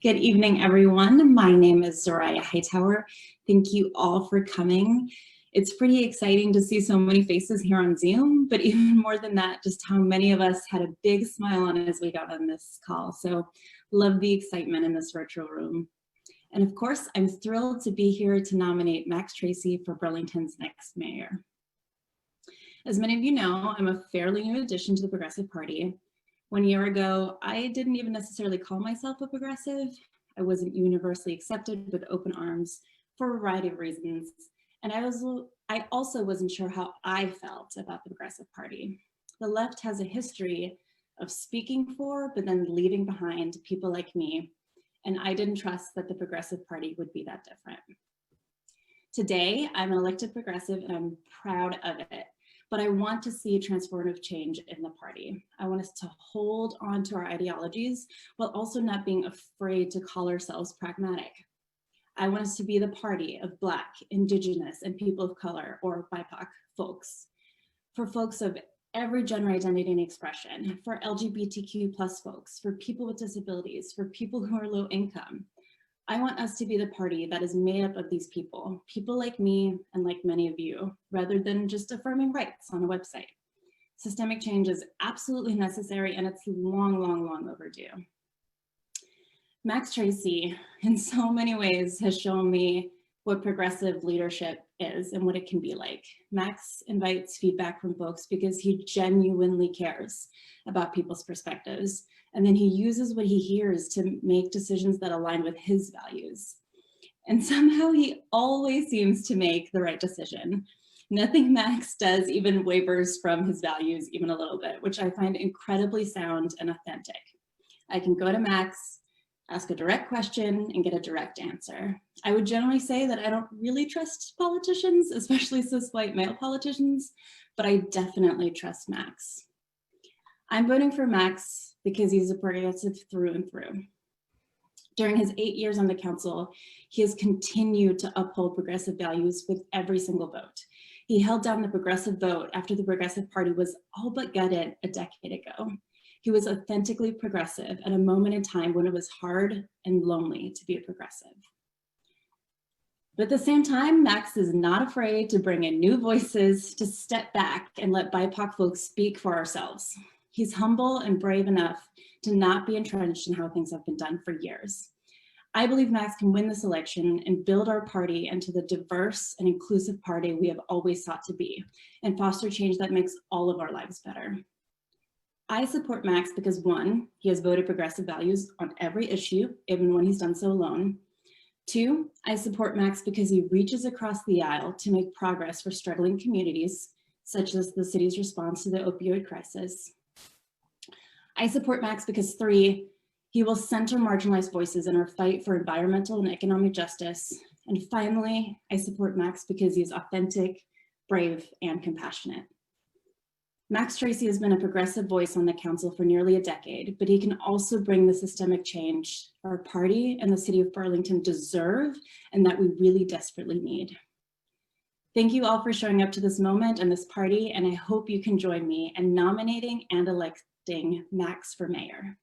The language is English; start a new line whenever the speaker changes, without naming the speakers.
Good evening, everyone. My name is Zoraya Hightower. Thank you all for coming. It's pretty exciting to see so many faces here on Zoom, but even more than that, just how many of us had a big smile on as we got on this call. So love the excitement in this virtual room. And of course, I'm thrilled to be here to nominate Max Tracy for Burlington's next mayor. As many of you know, I'm a fairly new addition to the Progressive Party. 1 year ago, I didn't even necessarily call myself a progressive. I wasn't universally accepted with open arms for a variety of reasons. And I also wasn't sure how I felt about the Progressive Party. The left has a history of speaking for, but then leaving behind people like me. And I didn't trust that the Progressive Party would be that different. Today, I'm an elected progressive and I'm proud of it. But I want to see a transformative change in the party. I want us to hold on to our ideologies while also not being afraid to call ourselves pragmatic. I want us to be the party of Black, Indigenous, and people of color, or BIPOC folks. For folks of every gender identity and expression, for LGBTQ+ folks, for people with disabilities, for people who are low income. I want us to be the party that is made up of these people like me and like many of you, rather than just affirming rights on a website. Systemic change is absolutely necessary and it's long, long, long overdue. Max Tracy, in so many ways, has shown me what progressive leadership is and what it can be like. Max invites feedback from folks because he genuinely cares about people's perspectives. And then he uses what he hears to make decisions that align with his values. And somehow he always seems to make the right decision. Nothing Max does even wavers from his values even a little bit, which I find incredibly sound and authentic. I can go to Max, ask a direct question and get a direct answer. I would generally say that I don't really trust politicians, especially cis white male politicians, but I definitely trust Max. I'm voting for Max because he's a progressive through and through. During his 8 years on the council, he has continued to uphold progressive values with every single vote. He held down the progressive vote after the Progressive Party was all but gutted a decade ago. He was authentically progressive at a moment in time when it was hard and lonely to be a progressive. But at the same time, Max is not afraid to bring in new voices, to step back and let BIPOC folks speak for ourselves. He's humble and brave enough to not be entrenched in how things have been done for years. I believe Max can win this election and build our party into the diverse and inclusive party we have always sought to be, and foster change that makes all of our lives better. I support Max because 1, he has voted progressive values on every issue, even when he's done so alone. 2, I support Max because he reaches across the aisle to make progress for struggling communities, such as the city's response to the opioid crisis. I support Max because 3, he will center marginalized voices in our fight for environmental and economic justice. And finally, I support Max because he is authentic, brave, and compassionate. Max Tracy has been a progressive voice on the council for nearly a decade, but he can also bring the systemic change our party and the city of Burlington deserve and that we really desperately need. Thank you all for showing up to this moment and this party, and I hope you can join me in nominating and electing Max for mayor.